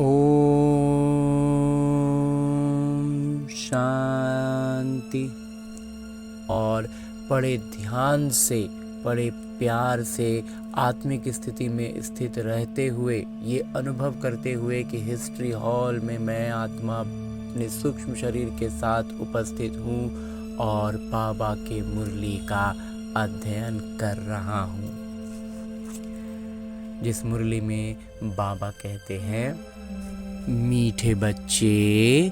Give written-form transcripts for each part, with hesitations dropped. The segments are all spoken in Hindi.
ओम शांति। और बड़े ध्यान से, बड़े प्यार से आत्मिक स्थिति में स्थित रहते हुए, ये अनुभव करते हुए कि हिस्ट्री हॉल में मैं आत्मा अपने सूक्ष्म शरीर के साथ उपस्थित हूँ और बाबा के मुरली का अध्ययन कर रहा हूँ, जिस मुरली में बाबा कहते हैं, मीठे बच्चे,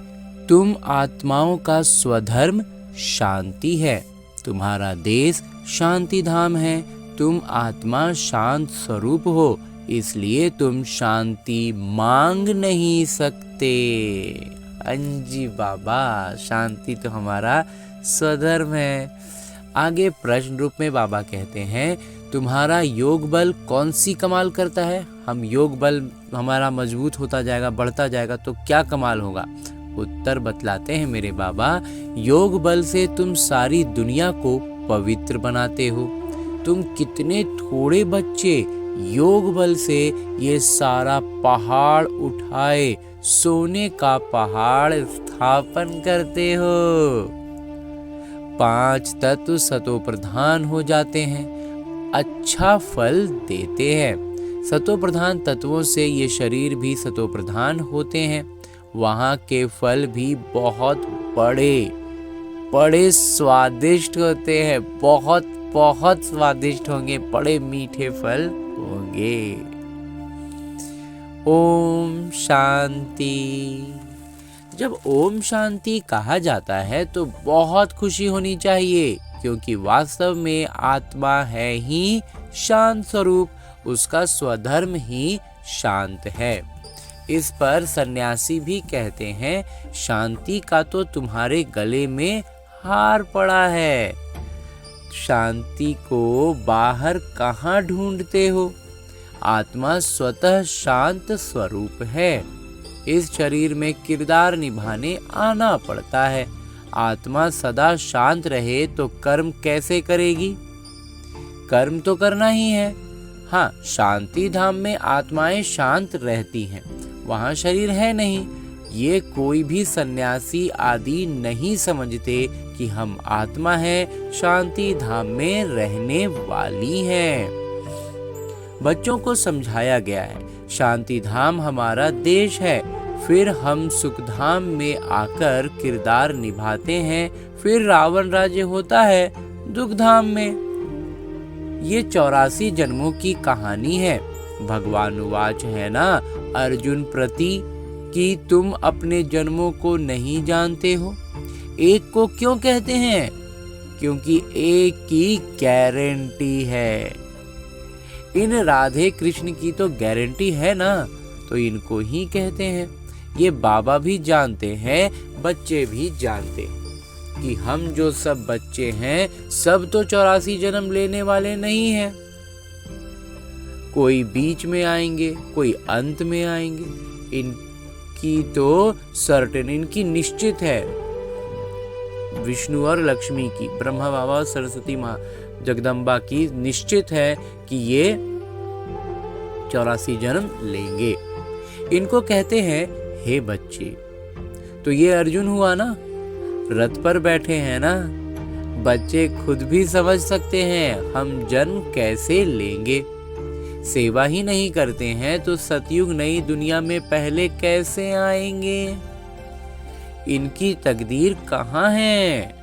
तुम आत्माओं का स्वधर्म शांति है, तुम्हारा देश शांति धाम है, तुम आत्मा शांत स्वरूप हो, इसलिए तुम शांति मांग नहीं सकते। अंजी बाबा, शांति तो हमारा स्वधर्म है। आगे प्रश्न रूप में बाबा कहते हैं, तुम्हारा योग बल कौन सी कमाल करता है? हम योग बल हमारा मजबूत होता जाएगा, बढ़ता जाएगा तो क्या कमाल होगा? उत्तर बतलाते हैं मेरे बाबा, योग बल से तुम सारी दुनिया को पवित्र बनाते हो। तुम कितने थोड़े बच्चे योग बल से ये सारा पहाड़ उठाए सोने का पहाड़ स्थापन करते हो। 5 तत्व सतो प्रधान हो जाते हैं, अच्छा फल देते हैं। सतो प्रधान तत्वों से ये शरीर भी सतो प्रधान होते हैं। वहाँ के फल भी बहुत बड़े स्वादिष्ट होते हैं, बहुत स्वादिष्ट होंगे, बड़े मीठे फल होंगे। ओम शांति। जब ओम शांति कहा जाता है तो बहुत खुशी होनी चाहिए, क्योंकि वास्तव में आत्मा है ही शांत स्वरूप, उसका स्वधर्म ही शांत है। इस पर सन्यासी भी कहते हैं, शांति का तो तुम्हारे गले में हार पड़ा है, शांति को बाहर कहाँ ढूंढते हो? आत्मा स्वतः शांत स्वरूप है, इस शरीर में किरदार निभाने आना पड़ता है। आत्मा सदा शांत रहे तो कर्म कैसे करेगी? कर्म तो करना ही है। हाँ, शांति धाम में आत्माएं शांत रहती हैं, वहाँ शरीर है नहीं। ये कोई भी सन्यासी आदि नहीं समझते कि हम आत्मा है, शांति धाम में रहने वाली हैं। बच्चों को समझाया गया है, शांति धाम हमारा देश है, फिर हम सुख धाम में आकर किरदार निभाते हैं, फिर रावण राज्य होता है दुख धाम में। ये 84 जन्मों की कहानी है। भगवान उवाच है ना, अर्जुन प्रति कि तुम अपने जन्मों को नहीं जानते हो। एक को क्यों कहते हैं? क्योंकि एक की गारंटी है। इन राधे कृष्ण की तो गारंटी है ना, तो इनको ही कहते हैं। ये बाबा भी जानते हैं, बच्चे भी जानते हैं कि हम जो सब बच्चे हैं, सब तो 84 जन्म लेने वाले नहीं हैं। कोई बीच में आएंगे, कोई अंत में आएंगे। इनकी तो सर्टेन, इनकी निश्चित है। विष्णु और लक्ष्मी की, ब्रह्मा बाबा और सरस्वती माँ जगदम्बा की निश्चित है कि ये 84 जन्म लेंगे। इनको कहते हैं, हे बच्चे। तो ये अर्जुन हुआ ना, रथ पर बैठे हैं ना। बच्चे खुद भी समझ सकते हैं हम जन्म कैसे लेंगे। सेवा ही नहीं करते हैं तो सतयुग नई दुनिया में पहले कैसे आएंगे? इनकी तकदीर कहाँ है?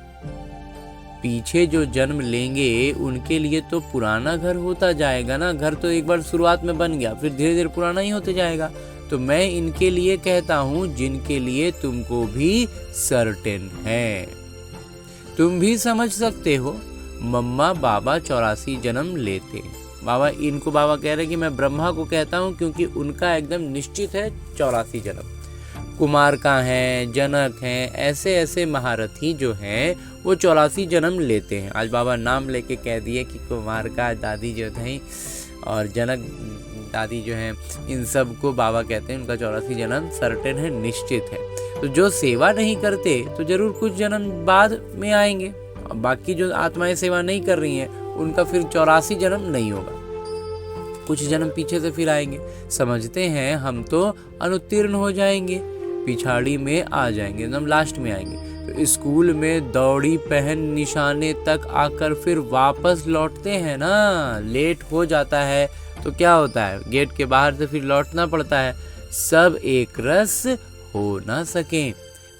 पीछे जो जन्म लेंगे उनके लिए तो पुराना घर होता जाएगा ना। घर तो एक बार शुरुआत में बन गया, फिर धीरे धीरे पुराना ही होते जाएगा। तो मैं इनके लिए कहता हूँ जिनके लिए तुमको भी सर्टेन है। तुम भी समझ सकते हो, मम्मा बाबा 84 जन्म लेते। बाबा कह रहे कि मैं ब्रह्मा को कहता हूँ क्योंकि उनका एकदम निश्चित है 84 जन्म। कुमार का है, जनक हैं, ऐसे महारथी जो हैं वो 84 जन्म लेते हैं। आज बाबा नाम लेके कह दिए कि कुमार का दादी जो थे और जनक दादी जो हैं, इन सब को बाबा कहते हैं उनका 84 जन्म सर्टेन है, निश्चित है। तो जो सेवा नहीं करते तो जरूर कुछ जन्म बाद में आएंगे। बाकी जो आत्माएं सेवा नहीं कर रही हैं उनका फिर 84 जन्म नहीं होगा। कुछ जन्म पीछे से फिर आएंगे, समझते हैं हम तो अनुत्तीर्ण हो जाएंगे, पिछाड़ी में आ जाएंगे, एकदम लास्ट में आएंगे। तो स्कूल में दौड़ी पहन निशाने तक आकर फिर वापस लौटते हैं ना, लेट हो जाता है तो क्या होता है, गेट के बाहर से फिर लौटना पड़ता है। सब एक रस हो ना सके,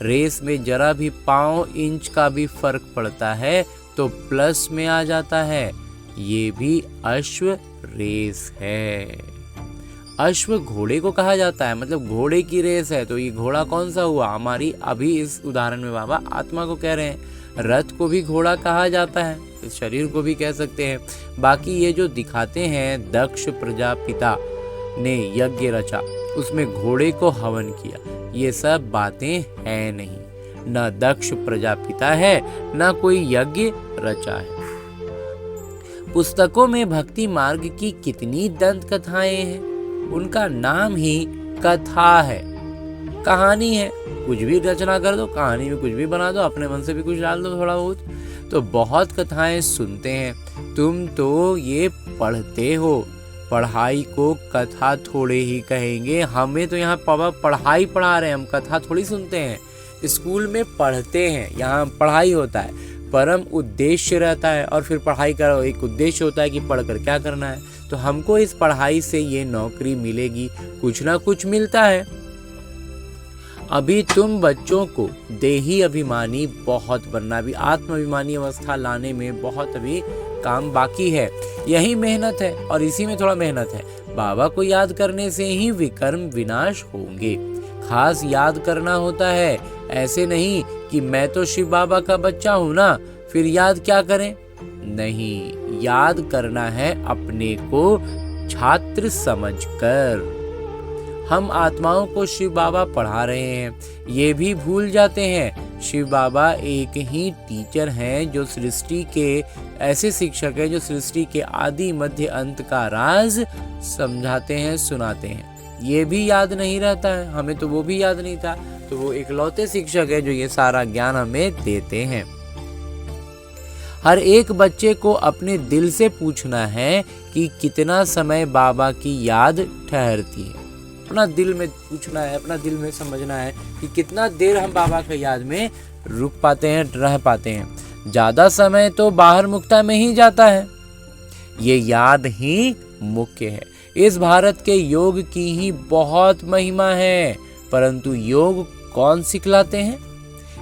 रेस में जरा भी पाँव इंच का भी फर्क पड़ता है तो प्लस में आ जाता है, ये भी अश्व रेस है। अश्व घोड़े को कहा जाता है, मतलब घोड़े की रेस है। तो ये घोड़ा कौन सा हुआ, हमारी अभी इस उदाहरण में बाबा आत्मा को कह रहे हैं। रथ को भी घोड़ा कहा जाता है, इस शरीर को भी कह सकते हैं। बाकी ये जो दिखाते हैं दक्ष प्रजापिता ने यज्ञ रचा, उसमें घोड़े को हवन किया, ये सब बातें हैं नहीं, न दक्ष प्रजापिता है न कोई यज्ञ रचा है। पुस्तकों में भक्ति मार्ग की कितनी दंत कथाएं हैं, उनका नाम ही कथा है, कहानी है। कुछ भी रचना कर दो, कहानी में कुछ भी बना दो, अपने मन से भी कुछ डाल दो थोड़ा बहुत। तो बहुत कथाएं सुनते हैं, तुम तो ये पढ़ते हो, पढ़ाई को कथा थोड़े ही कहेंगे। हमें तो यहाँ पढ़ाई पढ़ा रहे हैं, हम कथा थोड़ी सुनते हैं। स्कूल में पढ़ते हैं, यहाँ पढ़ाई होता है, परम उद्देश्य रहता है, और फिर पढ़ाई का एक उद्देश्य होता है कि पढ़कर क्या करना है। तो हमको इस पढ़ाई से ये नौकरी मिलेगी, कुछ ना कुछ मिलता है। अभी तुम बच्चों को देही अभिमानी बहुत बनना, भी आत्माभिमानी अवस्था लाने में बहुत अभी काम बाकी है। यही मेहनत है और इसी में थोड़ा मेहनत है। बाबा को याद करने से ही विकर्म विनाश होंगे, खास याद करना होता है। ऐसे नहीं कि मैं तो शिव बाबा का बच्चा हूं ना, फिर याद क्या करें, नहीं, याद करना है अपने को छात्र समझकर। हम आत्माओं को शिव बाबा पढ़ा रहे हैं, ये भी भूल जाते हैं शिव बाबा एक ही टीचर हैं, जो सृष्टि के ऐसे शिक्षक हैं जो सृष्टि के आदि मध्य अंत का राज समझाते हैं, सुनाते हैं। ये भी याद नहीं रहता है, हमें तो वो भी याद नहीं था। तो वो इकलौते शिक्षक है जो ये सारा ज्ञान हमें देते हैं। हर एक बच्चे को अपने दिल से पूछना है कि कितना समय बाबा की याद ठहरती है। अपना दिल में पूछना है, अपना दिल में समझना है कि कितना देर हम बाबा की याद में रुक पाते हैं, रह पाते हैं। ज्यादा समय तो बाहर मुक्ता में ही जाता है, ये याद ही मुख्य है। इस भारत के योग की ही बहुत महिमा है, परंतु योग कौन सिखलाते हैं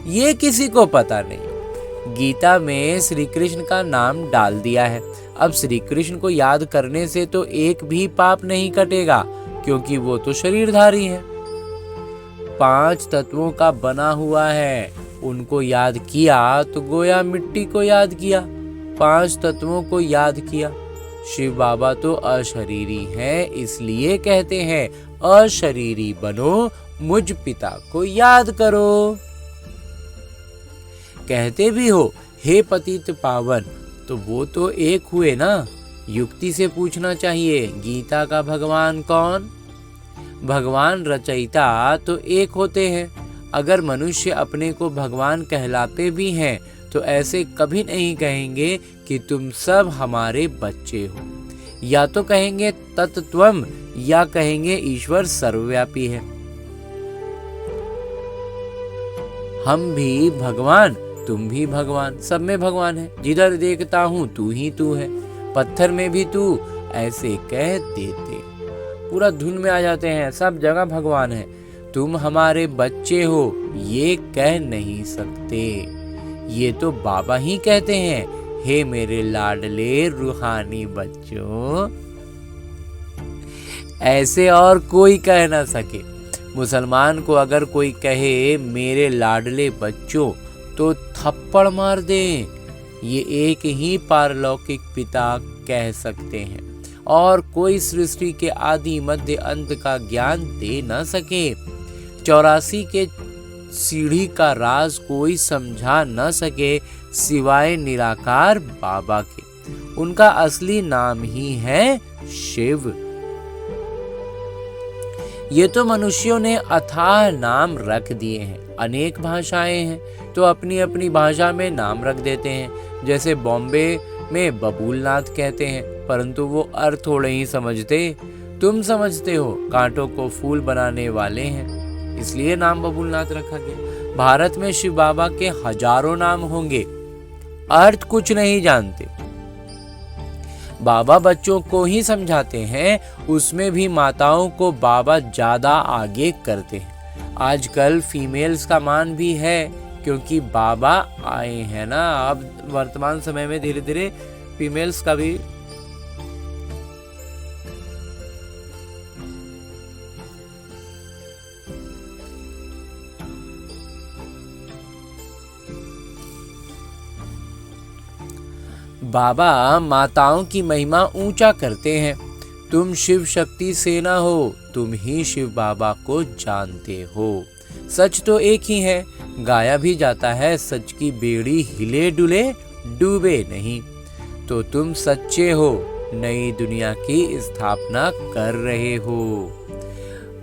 ये किसी को पता नहीं। गीता में श्री कृष्ण का नाम डाल दिया है। अब श्री कृष्ण को याद करने से तो एक भी पाप नहीं कटेगा, क्योंकि वो तो शरीरधारी है, 5 तत्वों का बना हुआ है। उनको याद किया तो गोया मिट्टी को याद किया, 5 तत्वों को याद किया। शिव बाबा तो अशरीरी हैं, इसलिए कहते हैं अशरीरी बनो, मुझ पिता को याद करो। कहते भी हो हे पतित पावन, तो वो तो एक हुए ना। युक्ति से पूछना चाहिए, गीता का भगवान कौन? भगवान रचयिता तो एक होते हैं। अगर मनुष्य अपने को भगवान कहलाते भी हैं तो ऐसे कभी नहीं कहेंगे कि तुम सब हमारे बच्चे हो। या तो कहेंगे तत्त्वम, या कहेंगे ईश्वर सर्वव्यापी है। हम भी भगवान, तुम भी भगवान, सब में भगवान है। जिधर देखता हूँ तू ही तू है, पत्थर में भी तू, ऐसे कह देते पूरा धुन में आ जाते हैं, सब जगह भगवान है। तुम हमारे बच्चे हो ये कह नहीं सकते, ये तो बाबा ही कहते हैं, हे मेरे लाडले रूहानी बच्चों। ऐसे और कोई कह ना सके। मुसलमान को अगर कोई कहे मेरे लाडले बच्चों तो थप्पड़ मार दें, ये एक ही पारलौकिक पिता कह सकते हैं, और कोई सृष्टि के आदि मध्य अंत का ज्ञान दे न सके। 84 के सीढ़ी का राज कोई समझा न सके सिवाय निराकार बाबा के। उनका असली नाम ही है शिव। ये तो मनुष्यों ने अथाह नाम रख दिए हैं। अनेक भाषाएं हैं तो अपनी अपनी भाषा में नाम रख देते हैं। जैसे बॉम्बे में बबूलनाथ कहते हैं, परंतु वो अर्थ थोड़े ही समझते। तुम समझते हो कांटों को फूल बनाने वाले हैं, इसलिए नाम बबूलनाथ रखा गया। भारत में शिव बाबा के हजारों नाम होंगे, अर्थ कुछ नहीं जानते। बाबा बच्चों को ही समझाते हैं, उसमें भी माताओं को बाबा ज्यादा आगे करते हैं। आजकल फीमेल्स का मान भी है, क्योंकि बाबा आए हैं ना। अब वर्तमान समय में धीरे धीरे फीमेल्स का भी बाबा माताओं की महिमा ऊंचा करते हैं। तुम शिव शक्ति सेना हो, तुम ही शिव बाबा को जानते हो। सच तो एक ही है, गाया भी जाता है, सच की बेड़ी हिले डुले डूबे नहीं। तो तुम सच्चे हो, नई दुनिया की स्थापना कर रहे हो।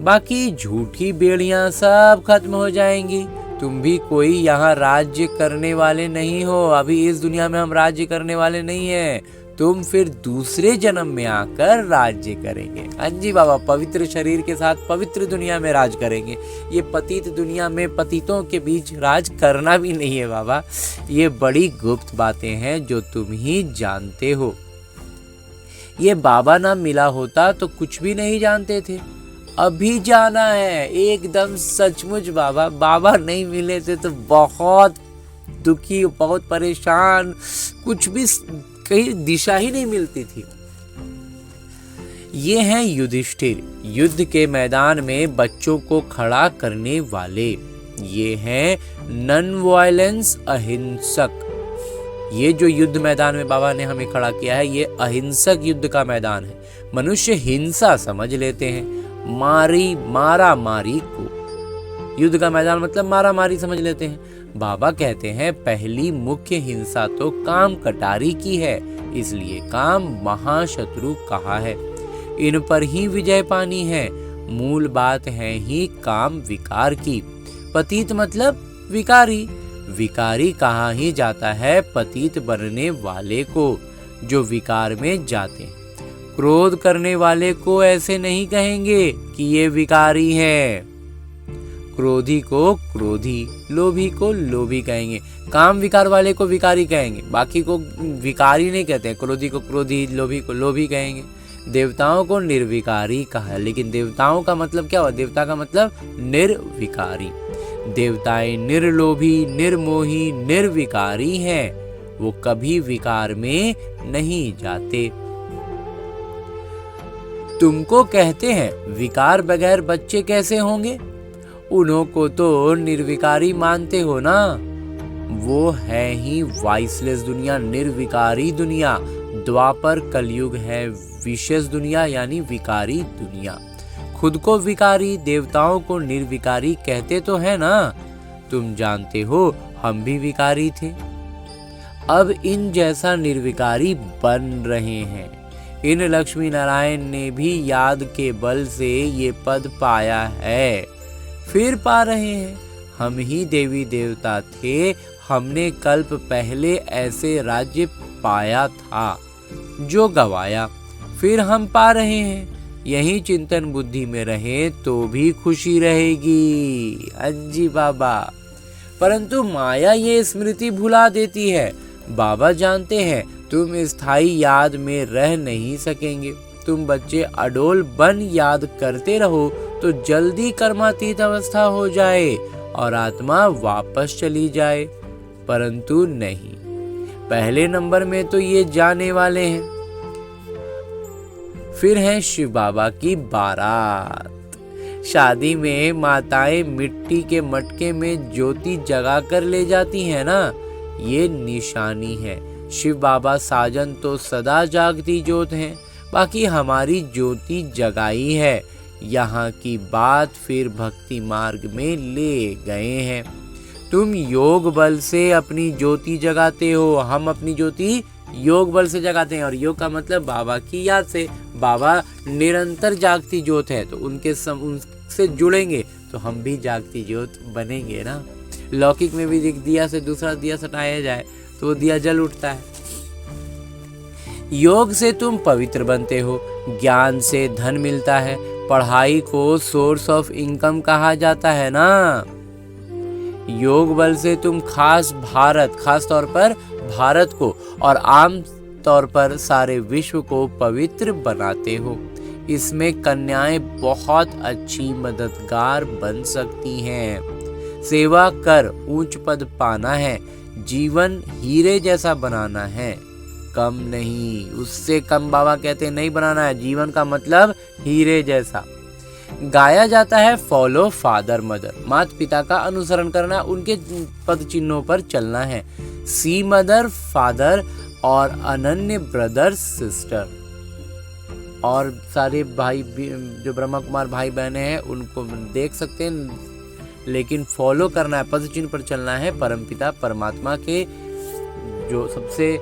बाकी झूठी बेड़ियां सब खत्म हो जाएंगी। तुम भी कोई यहाँ राज्य करने वाले नहीं हो। अभी इस दुनिया में हम राज्य करने वाले नहीं हैं। तुम फिर दूसरे जन्म में आकर राज्य करेंगे। हाँ जी बाबा, पवित्र शरीर के साथ पवित्र दुनिया में राज करेंगे। ये पतित दुनिया में पतितों के बीच राज करना भी नहीं है बाबा। ये बड़ी गुप्त बातें हैं जो तुम ही जानते हो। ये बाबा ना मिला होता तो कुछ भी नहीं जानते थे। अभी जाना है एकदम सचमुच बाबा। बाबा नहीं मिले थे तो बहुत दुखी, बहुत परेशान, कुछ भी कहीं दिशा ही नहीं मिलती थी। ये हैं युधिष्ठिर, युद्ध के मैदान में बच्चों को खड़ा करने वाले। ये हैं नॉन वायलेंस अहिंसक। ये जो युद्ध मैदान में बाबा ने हमें खड़ा किया है, ये अहिंसक युद्ध का मैदान है। मनुष्य हिंसा समझ लेते हैं, मारा मारी को। युद्ध का मैदान मतलब मारा मारी समझ लेते हैं। बाबा कहते हैं पहली मुख्य हिंसा तो काम कटारी की है, इसलिए काम महाशत्रु कहा है। इन पर ही विजय पानी है। मूल बात है ही काम विकार की। पतित मतलब विकारी। विकारी कहा ही जाता है पतित बनने वाले को, जो विकार में जाते हैं। क्रोध करने वाले को ऐसे नहीं कहेंगे कि ये विकारी है। क्रोधी को क्रोधी, लोभी को लोभी कहेंगे। काम विकार वाले को विकारी कहेंगे, बाकी को विकारी नहीं कहते हैं। क्रोधी को क्रोधी, लोभी को लोभी कहेंगे। देवताओं को निर्विकारी कहा, लेकिन देवताओं का मतलब क्या हुआ? देवता का मतलब निर्विकारी। देवताएं निर्लोभी, निर्मोही, निर्विकारी हैं। वो कभी विकार में नहीं जाते। तुमको कहते हैं विकार बगैर बच्चे कैसे होंगे? उन्हों को तो निर्विकारी मानते हो ना। वो है ही वाइसलेस दुनिया, निर्विकारी दुनिया। द्वापर कलयुग है विशेष दुनिया, यानी विकारी दुनिया। खुद को विकारी, देवताओं को निर्विकारी कहते तो है ना। तुम जानते हो हम भी विकारी थे, अब इन जैसा निर्विकारी बन रहे हैं। इन लक्ष्मी नारायण ने भी याद के बल से ये पद पाया है, फिर पा रहे हैं। हम ही देवी देवता थे, हमने कल्प पहले ऐसे राज्य पाया था जो गवाया, फिर हम पा रहे हैं। यही चिंतन बुद्धि में रहे तो भी खुशी रहेगी। अज्जी बाबा, परंतु माया ये स्मृति भुला देती है। बाबा जानते हैं तुम स्थायी याद में रह नहीं सकेंगे। तुम बच्चे अडोल बन याद करते रहो तो जल्दी कर्मातीत अवस्था हो जाए और आत्मा वापस चली जाए, परंतु नहीं। पहले नंबर में तो ये जाने वाले हैं। फिर है शिव बाबा की बारात। शादी में माताएं मिट्टी के मटके में ज्योति जगा कर ले जाती हैं ना, ये निशानी है। शिव बाबा साजन तो सदा जागती ज्योत हैं, बाकी हमारी ज्योति जगाई है। यहाँ की बात फिर भक्ति मार्ग में ले गए हैं। तुम योग बल से अपनी ज्योति जगाते हो, हम अपनी ज्योति योग बल से जगाते हैं। और योग का मतलब बाबा की याद से। बाबा निरंतर जागती ज्योत है, तो उनसे जुड़ेंगे तो हम भी जागती ज्योत बनेंगे ना। लौकिक में भी दिया से दूसरा दिया सटाया जाए तो वो दिया जल उठता है। योग से तुम पवित्र बनते हो, ज्ञान से धन मिलता है। पढ़ाई को सोर्स ऑफ इनकम कहा जाता है ना। योग बल से तुम खास तौर पर भारत को और आम तौर पर सारे विश्व को पवित्र बनाते हो। इसमें कन्याएं बहुत अच्छी मददगार बन सकती हैं। सेवा कर ऊंच पद पाना है, जीवन हीरे जैसा बनाना है, कम नहीं। उससे कम बाबा कहते नहीं बनाना है। जीवन का मतलब हीरे जैसा। गाया जाता है फॉलो फादर मदर, माता पिता का अनुसरण करना, उनके पद चिन्हों पर चलना है। सी मदर फादर और अनन्य ब्रदर सिस्टर। और सारे भाई जो ब्रह्मा कुमार भाई बहने हैं उनको देख सकते हैं, लेकिन फॉलो करना है, पद चिन्ह पर चलना है परमपिता परमात्मा के। जो सबसे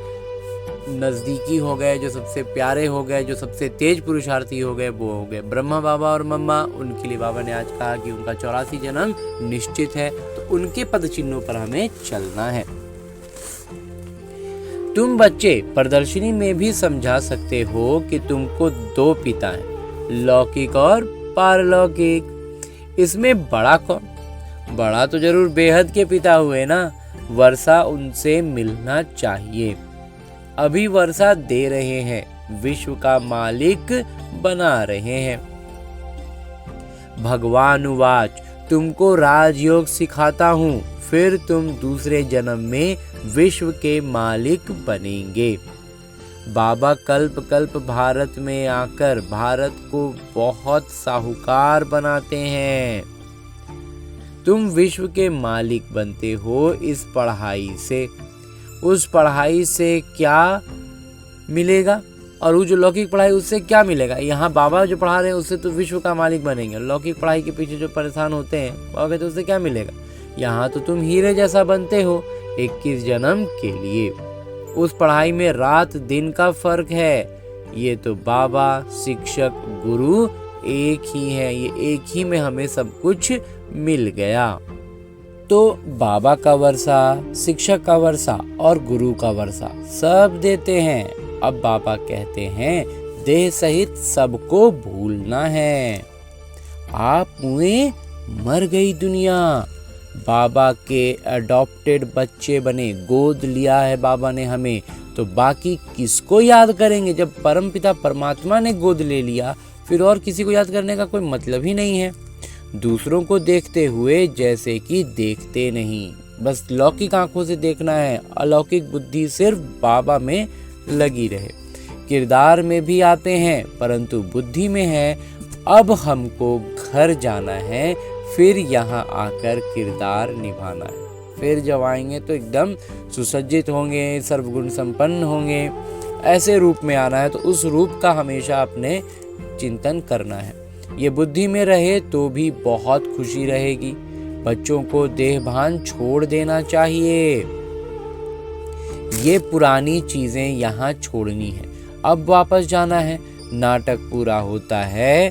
नज़दीकी हो गए, जो सबसे प्यारे हो गए, जो सबसे तेज पुरुषार्थी हो गए, वो हो गए ब्रह्मा बाबा और मम्मा। उनके लिए बाबा ने आज कहा कि उनका 84 जन्म निश्चित है, तो उनके पद चिन्हों पर हमें चलना है। तुम बच्चे प्रदर्शनी में भी समझा सकते हो कि तुमको 2 पिता हैं, लौकिक और पारलौकिक। इसमें बड़ा कौन? बड़ा तो जरूर बेहद के पिता हुए ना। वर्षा उनसे मिलना चाहिए। अभी वर्षा दे रहे हैं, विश्व का मालिक बना रहे हैं। भगवान उवाच, तुमको राजयोग सिखाता हूँ, फिर तुम दूसरे जन्म में विश्व के मालिक बनेंगे। बाबा कल्प कल्प भारत में आकर भारत को बहुत साहूकार बनाते हैं। तुम विश्व के मालिक बनते हो इस पढ़ाई से। उस पढ़ाई से क्या मिलेगा? और वो जो लौकिक पढ़ाई उससे क्या मिलेगा? यहाँ बाबा जो पढ़ा रहे हैं उससे तो विश्व का मालिक बनेंगे। लौकिक पढ़ाई के पीछे जो परेशान होते हैं बाबा कहते उससे क्या मिलेगा? यहाँ तो तुम हीरे जैसा बनते हो 21 जन्म के लिए। उस पढ़ाई में रात दिन का फर्क है। ये तो बाबा शिक्षक गुरु एक ही है, ये एक ही में हमें सब कुछ मिल गया। तो बाबा का वर्षा, शिक्षक का वर्षा और गुरु का वर्षा सब देते हैं। अब बाबा कहते हैं देह सहित सबको भूलना है। आप हुए मर गई दुनिया। बाबा के अडॉप्टेड बच्चे बने, गोद लिया है बाबा ने हमें, तो बाकी किसको याद करेंगे? जब परमपिता परमात्मा ने गोद ले लिया फिर और किसी को याद करने का कोई मतलब ही नहीं है। दूसरों को देखते हुए जैसे कि देखते नहीं, बस लौकिक आंखों से देखना है। अलौकिक बुद्धि सिर्फ बाबा में लगी रहे। किरदार में भी आते हैं परंतु बुद्धि में है। अब हमको घर जाना है, फिर यहाँ आकर किरदार निभाना है। फिर जब आएंगे तो एकदम सुसज्जित होंगे, सर्वगुण संपन्न होंगे। ऐसे रूप में आना है, तो उस रूप का हमेशा अपने चिंतन करना है। ये बुद्धि में रहे तो भी बहुत खुशी रहेगी। बच्चों को देहभान छोड़ देना चाहिए। ये पुरानी चीजें यहाँ छोड़नी है, अब वापस जाना है। नाटक पूरा होता है,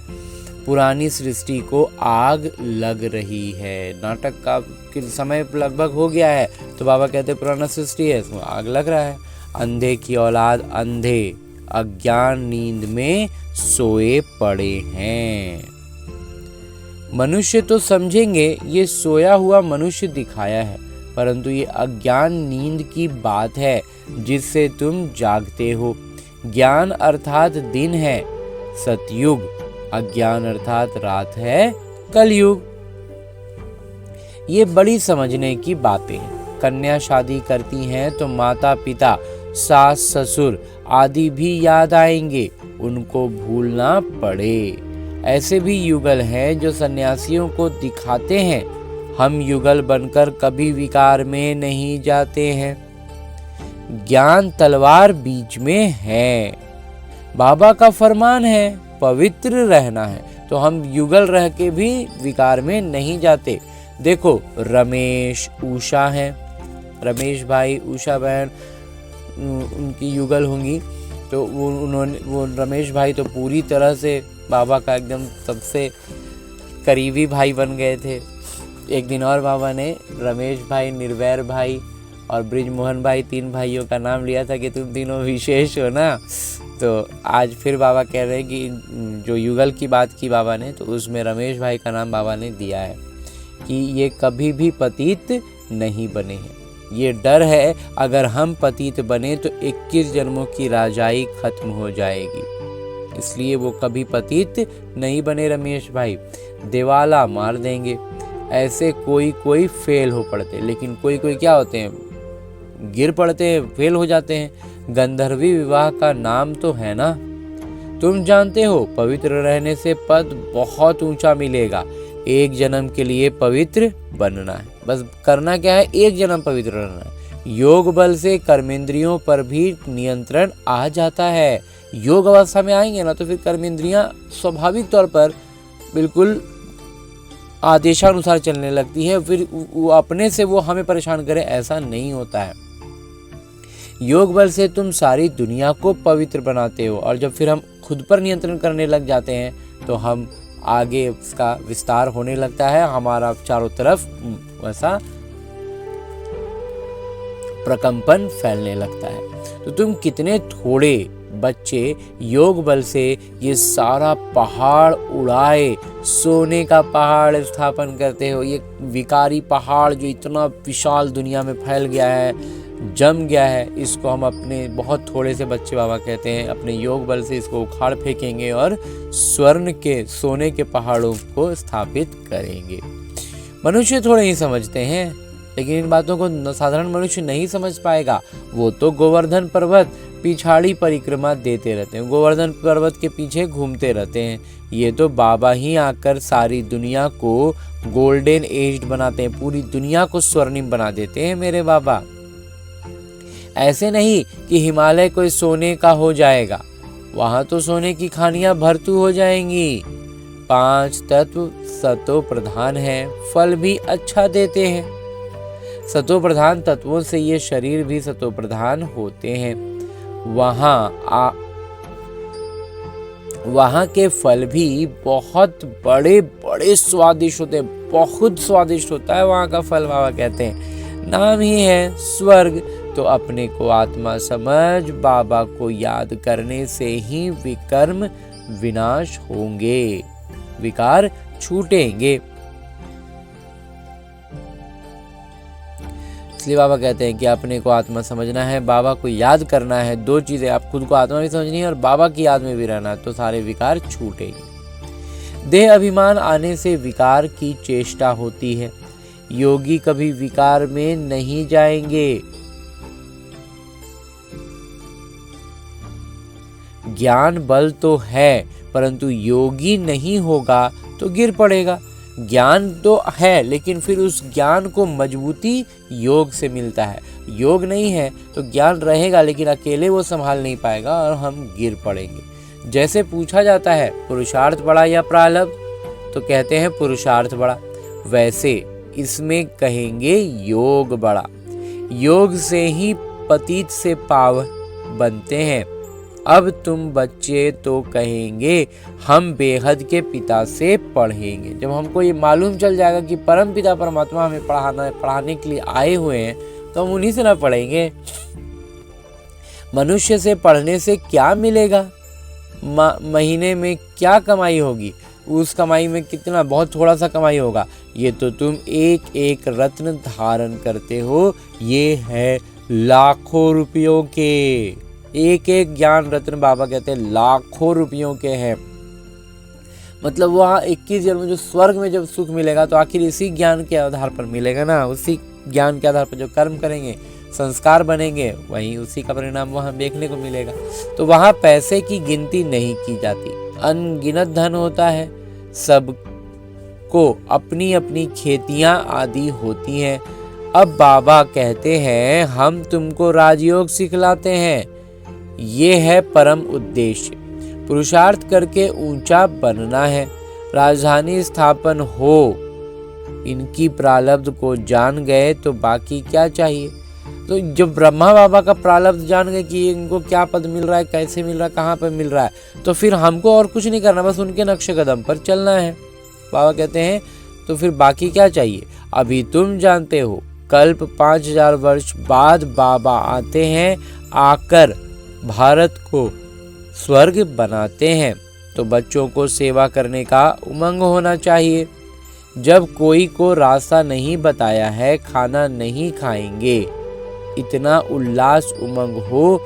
पुरानी सृष्टि को आग लग रही है। नाटक का समय लगभग हो गया है, तो बाबा कहते पुराना सृष्टि है, इसमें आग लग रहा है। अंधे की औलाद अंधे अज्ञान नींद में सोए पड़े हैं। मनुष्य तो समझेंगे ये सोया हुआ मनुष्य दिखाया है, परंतु ये अज्ञान नींद की बात है जिससे तुम जागते हो। ज्ञान अर्थात दिन है सतयुग, अज्ञान अर्थात रात है कलयुग। ये बड़ी समझने की बातें हैं। कन्या शादी करती हैं तो माता पिता सास ससुर आदि भी याद आएंगे, उनको भूलना पड़े। ऐसे भी युगल हैं जो सन्यासियों को दिखाते हैं। हम युगल बनकर कभी विकार में नहीं जाते हैं। ज्ञान तलवार बीच में है। बाबा का फरमान है पवित्र रहना है, तो हम युगल रह के भी विकार में नहीं जाते। देखो रमेश उषा हैं, रमेश भाई उषा बहन उनकी युगल होंगी, तो वो रमेश भाई तो पूरी तरह से बाबा का एकदम सबसे करीबी भाई बन गए थे। एक दिन और बाबा ने रमेश भाई, निर्वैर भाई और ब्रिजमोहन भाई 3 भाइयों का नाम लिया था कि तुम तीनों विशेष हो ना। तो आज फिर बाबा कह रहे हैं कि जो युगल की बात की बाबा ने, तो उसमें रमेश भाई का नाम बाबा ने दिया है कि ये कभी भी पतित नहीं बने हैं। ये डर है अगर हम पतित बने तो 21 जन्मों की राजाई खत्म हो जाएगी, इसलिए वो कभी पतित नहीं बने रमेश भाई, दिवाला मार देंगे। ऐसे कोई फेल हो पड़ते, लेकिन कोई क्या होते हैं, गिर पड़ते हैं, फेल हो जाते हैं। गंधर्वी विवाह का नाम तो है ना, तुम जानते हो पवित्र रहने से पद बहुत ऊंचा मिलेगा। 1 जन्म के लिए पवित्र बनना है, बस करना क्या है, 1 जन्म पवित्र रहना है। योग बल से कर्मेंद्रियों पर भी नियंत्रण आ जाता है। योग अवस्था में आएंगे ना तो फिर कर्मेंद्रियां स्वाभाविक तौर पर बिल्कुल आदेशानुसार चलने लगती है, फिर वो अपने से वो हमें परेशान करे ऐसा नहीं होता है। योग बल से तुम सारी दुनिया को पवित्र बनाते हो, और जब फिर हम खुद पर नियंत्रण करने लग जाते हैं तो हम आगे उसका विस्तार होने लगता है, हमारा चारों तरफ वैसा प्रकंपन फैलने लगता है। तो तुम कितने थोड़े बच्चे योग बल से ये सारा पहाड़ उड़ाए सोने का पहाड़ स्थापन करते हो। ये विकारी पहाड़ जो इतना विशाल दुनिया में फैल गया है, जम गया है, इसको हम अपने बहुत थोड़े से बच्चे बाबा कहते हैं अपने योग बल से इसको उखाड़ फेंकेंगे और स्वर्ण के सोने के पहाड़ों को स्थापित करेंगे। मनुष्य थोड़े ही समझते हैं, लेकिन इन बातों को साधारण मनुष्य नहीं समझ पाएगा। वो तो गोवर्धन पर्वत पिछाड़ी परिक्रमा देते रहते हैं, गोवर्धन पर्वत के पीछे घूमते रहते हैं। ये तो बाबा ही आकर सारी दुनिया को गोल्डन एज बनाते हैं, पूरी दुनिया को स्वर्णिम बना देते हैं मेरे बाबा। ऐसे नहीं कि हिमालय कोई सोने का हो जाएगा, वहां तो सोने की खानियां भरतू हो जाएंगी। 5 तत्व सतो प्रधान है, फल भी अच्छा देते हैं। सतो प्रधान तत्वों से ये शरीर भी सतो प्रधान होते हैं। वहाँ के फल भी बहुत बड़े बड़े स्वादिष्ट होते हैं, बहुत स्वादिष्ट होता है वहाँ का फल। बाबा कहते हैं नाम ही है स्वर्ग। तो अपने को आत्मा समझ बाबा को याद करने से ही विकर्म विनाश होंगे, विकार छूटेंगे। इसलिए बाबा कहते हैं कि अपने को आत्मा समझना है, बाबा को याद करना है। 2 चीजें, आप खुद को आत्मा भी समझनी है और बाबा की याद में भी रहना है, तो सारे विकार छूटेंगे। देह अभिमान आने से विकार की चेष्टा होती है। योगी कभी विकार में नहीं जाएंगे। ज्ञान बल तो है, परंतु योगी नहीं होगा तो गिर पड़ेगा। ज्ञान तो है, लेकिन फिर उस ज्ञान को मजबूती योग से मिलता है। योग नहीं है तो ज्ञान रहेगा, लेकिन अकेले वो संभाल नहीं पाएगा और हम गिर पड़ेंगे। जैसे पूछा जाता है पुरुषार्थ बड़ा या प्रारब्ध, तो कहते हैं पुरुषार्थ बड़ा, वैसे इसमें कहेंगे योग बड़ा। योग से ही पतित से पावन बनते हैं। अब तुम बच्चे तो कहेंगे हम बेहद के पिता से पढ़ेंगे। जब हमको ये मालूम चल जाएगा कि परम पिता परमात्मा हमें पढ़ाने के लिए आए हुए हैं, तो हम उन्हीं से ना पढ़ेंगे। मनुष्य से पढ़ने से क्या मिलेगा? महीने में क्या कमाई होगी? उस कमाई में कितना, बहुत थोड़ा सा कमाई होगा। ये तो तुम एक एक रत्न धारण करते हो, ये है लाखों रुपयों के। एक एक ज्ञान रत्न बाबा कहते हैं लाखों रुपयों के हैं। मतलब वहाँ 21 जन्म जो स्वर्ग में जब सुख मिलेगा तो आखिर इसी ज्ञान के आधार पर मिलेगा ना। उसी ज्ञान के आधार पर जो कर्म करेंगे, संस्कार बनेंगे, वहीं उसी का परिणाम वहाँ देखने को मिलेगा। तो वहाँ पैसे की गिनती नहीं की जाती, अनगिनत धन होता है। सबको अपनी अपनी खेतियाँ आदि होती हैं। अब बाबा कहते हैं हम तुमको राजयोग सिखलाते हैं, ये है परम उद्देश्य। पुरुषार्थ करके ऊंचा बनना है, राजधानी स्थापन हो। इनकी प्रारब्ध को जान गए तो बाकी क्या चाहिए। तो जब ब्रह्मा बाबा का प्रारब्ध जान गए कि इनको क्या पद मिल रहा है, कैसे मिल रहा है, कहाँ पर मिल रहा है, तो फिर हमको और कुछ नहीं करना, बस उनके नक्शे कदम पर चलना है। बाबा कहते हैं तो फिर बाकी क्या चाहिए। अभी तुम जानते हो कल्प 5000 वर्ष बाद बाबा आते हैं, आकर भारत को स्वर्ग बनाते हैं। तो बच्चों को सेवा करने का उमंग होना चाहिए। जब कोई को रास्ता नहीं बताया है, खाना नहीं खाएंगे, इतना उल्लास उमंग हो,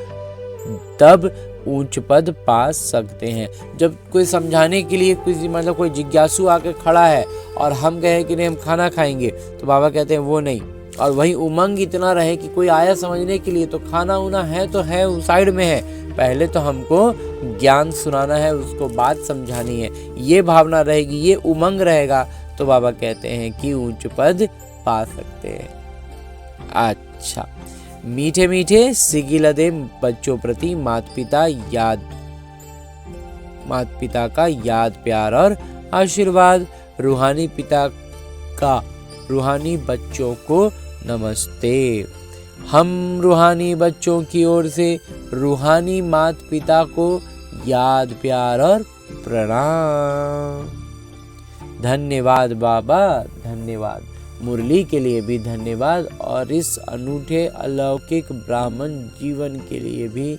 तब ऊंच पद पा सकते हैं। जब कोई समझाने के लिए कोई जिज्ञासु आके खड़ा है और हम कहें कि नहीं हम खाना खाएंगे, तो बाबा कहते हैं वो नहीं। और वही उमंग इतना रहे कि कोई आया समझने के लिए, तो खाना उना है तो है, उस साइड में है, पहले तो हमको ज्ञान सुनाना है, उसको बात समझानी है, ये भावना रहेगी, ये उमंग रहेगा, तो बाबा कहते हैं कि ऊंच पद पा सकते हैं। अच्छा, मीठे मीठे सिगिलदे बच्चों प्रति माता पिता का याद प्यार और आशीर्वाद। रूहानी पिता का रूहानी बच्चों को नमस्ते। हम रूहानी बच्चों की ओर से रूहानी माता पिता को याद प्यार और प्रणाम। धन्यवाद बाबा, धन्यवाद। मुरली के लिए भी धन्यवाद और इस अनूठे अलौकिक ब्राह्मण जीवन के लिए भी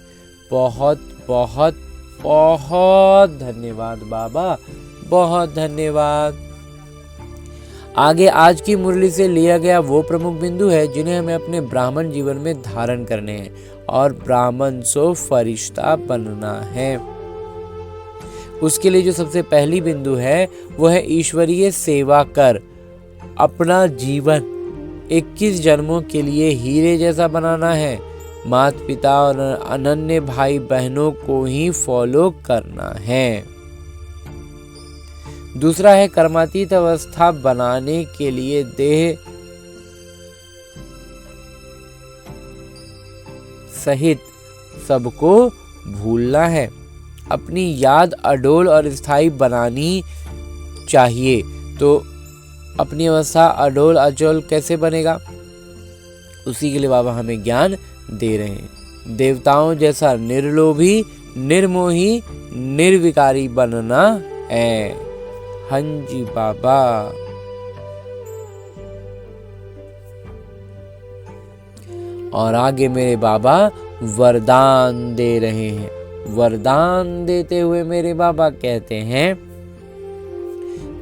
बहुत बहुत बहुत धन्यवाद बाबा, बहुत धन्यवाद। आगे आज की मुरली से लिया गया वो प्रमुख बिंदु है जिन्हें हमें अपने ब्राह्मण जीवन में धारण करने हैं और ब्राह्मण सो फरिश्ता बनना है। उसके लिए जो सबसे पहली बिंदु है वो है ईश्वरीय सेवा कर अपना जीवन 21 जन्मों के लिए हीरे जैसा बनाना है। माता पिता और अनन्य भाई बहनों को ही फॉलो करना है। दूसरा है कर्मातीत अवस्था बनाने के लिए देह सहित सबको भूलना है। अपनी याद अडोल और स्थायी बनानी चाहिए। तो अपनी अवस्था अडोल अचोल कैसे बनेगा, उसी के लिए बाबा हमें ज्ञान दे रहे हैं। देवताओं जैसा निर्लोभी, निर्मोही, निर्विकारी बनना है। हाँ जी बाबा। और आगे मेरे बाबा वरदान दे रहे हैं। वरदान देते हुए मेरे बाबा कहते हैं,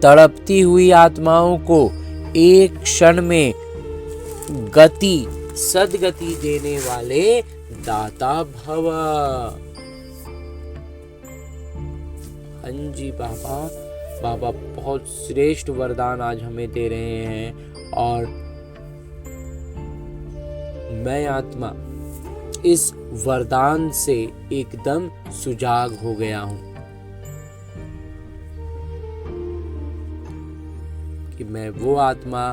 तड़पती हुई आत्माओं को एक क्षण में गति सदगति देने वाले दाता भव। हाँ जी बाबा, बाबा बहुत श्रेष्ठ वरदान आज हमें दे रहे हैं और मैं आत्मा इस वरदान से एकदम सुजाग हो गया हूं कि मैं वो आत्मा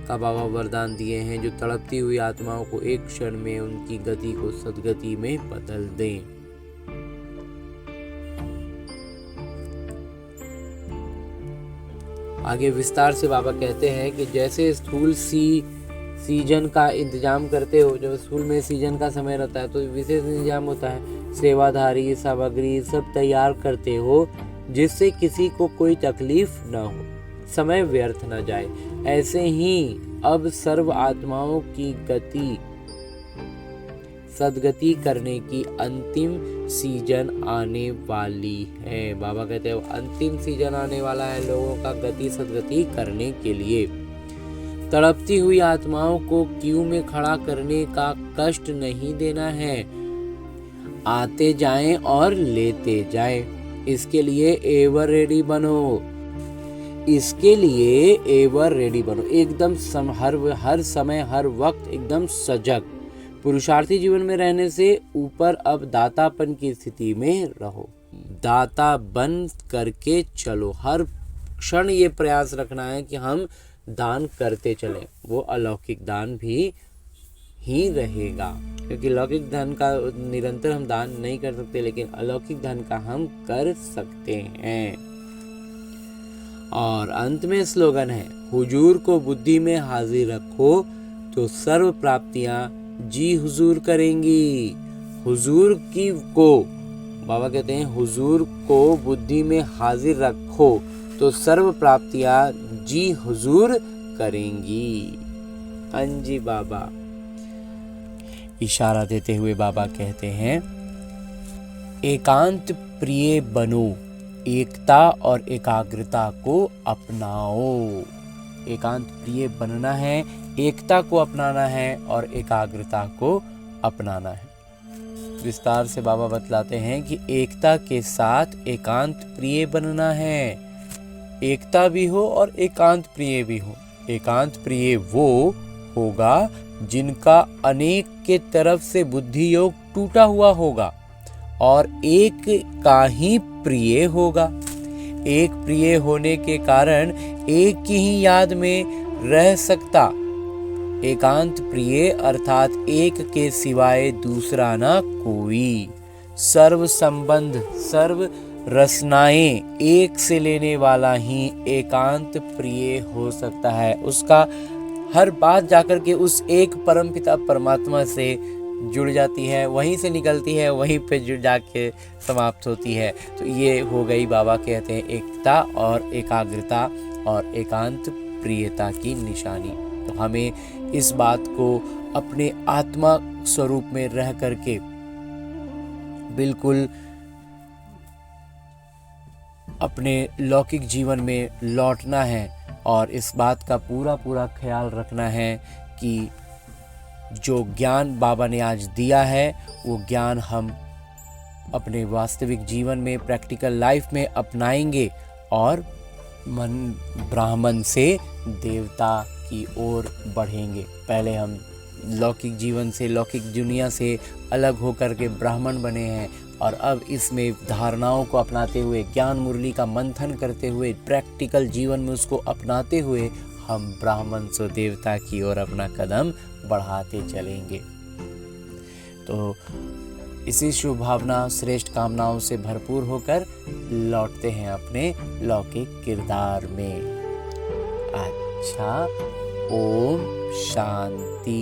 का बाबा वरदान दिए हैं जो तड़पती हुई आत्माओं को एक क्षण में उनकी गति को सदगति में बदल दें। आगे विस्तार से बाबा कहते हैं कि जैसे स्थूल सीजन का इंतजाम करते हो, जब स्कूल में सीजन का समय रहता है तो विशेष इंतजाम होता है, सेवाधारी सामग्री सब तैयार करते हो जिससे किसी को कोई तकलीफ न हो, समय व्यर्थ न जाए। ऐसे ही अब सर्व आत्माओं की गति सदगति करने की अंतिम सीजन आने वाली है। बाबा कहते हैं अंतिम सीजन आने वाला है लोगों का गति सदगति करने के लिए। तड़पती हुई आत्माओं को क्यू में खड़ा करने का कष्ट नहीं देना है, आते जाएं और लेते जाएं। इसके लिए एवर रेडी बनो, इसके लिए एवर रेडी बनो, एकदम हर समय हर वक्त एकदम सजग। पुरुषार्थी जीवन में रहने से ऊपर अब दातापन की स्थिति में रहो, दाता बन करके चलो। हर क्षण ये प्रयास रखना है कि हम दान करते चलें, वो अलौकिक दान भी ही रहेगा, क्योंकि लौकिक धन का निरंतर हम दान नहीं कर सकते, लेकिन अलौकिक धन का हम कर सकते हैं। और अंत में स्लोगन है, हुजूर को बुद्धि में हाजिर रखो तो सर्व प्राप्तियां जी हुजूर करेंगी। हुजूर की को बाबा कहते हैं हुजूर को बुद्धि में हाजिर रखो तो सर्व प्राप्तियां जी हुजूर करेंगी। हाँ जी बाबा। इशारा देते हुए बाबा कहते हैं, एकांत प्रिय बनो, एकता और एकाग्रता को अपनाओ। एकांत प्रिय बनना है, एकता को अपनाना है और एकाग्रता को अपनाना है। विस्तार से बाबा बतलाते हैं कि एकता के साथ एकांत प्रिय बनना है। एकता भी हो और एकांत प्रिय भी हो। एकांत प्रिय वो होगा जिनका अनेक के तरफ से बुद्धि योग टूटा हुआ होगा और एक का ही प्रिय होगा। एक प्रिय होने के कारण एक की ही याद में रह सकता। एकांत प्रिय अर्थात एक के सिवाय दूसरा ना कोई। सर्व संबंध, सर्व रसनाएं एक से लेने वाला ही एकांत प्रिय हो सकता है। उसका हर बात जाकर के उस एक परमपिता परमात्मा से जुड़ जाती है, वहीं से निकलती है, वहीं पे जुड़ जाके समाप्त होती है। तो ये हो गई, बाबा कहते हैं, एकता और एकाग्रता और एकांत प्रियता की निशानी। तो हमें इस बात को अपने आत्मा स्वरूप में रह करके बिल्कुल अपने लौकिक जीवन में लौटना है और इस बात का पूरा पूरा ख्याल रखना है कि जो ज्ञान बाबा ने आज दिया है वो ज्ञान हम अपने वास्तविक जीवन में, प्रैक्टिकल लाइफ में अपनाएंगे और ब्राह्मण से देवता की ओर बढ़ेंगे। पहले हम लौकिक जीवन से, लौकिक दुनिया से अलग होकर के ब्राह्मण बने हैं और अब इसमें धारणाओं को अपनाते हुए, ज्ञान मुरली का मंथन करते हुए, प्रैक्टिकल जीवन में उसको अपनाते हुए हम ब्राह्मण से देवता की ओर अपना कदम बढ़ाते चलेंगे। तो इसी शुभ भावना, श्रेष्ठ कामनाओं से भरपूर होकर लौटते हैं अपने लौकिक किरदार में। अच्छा, ओम शांति।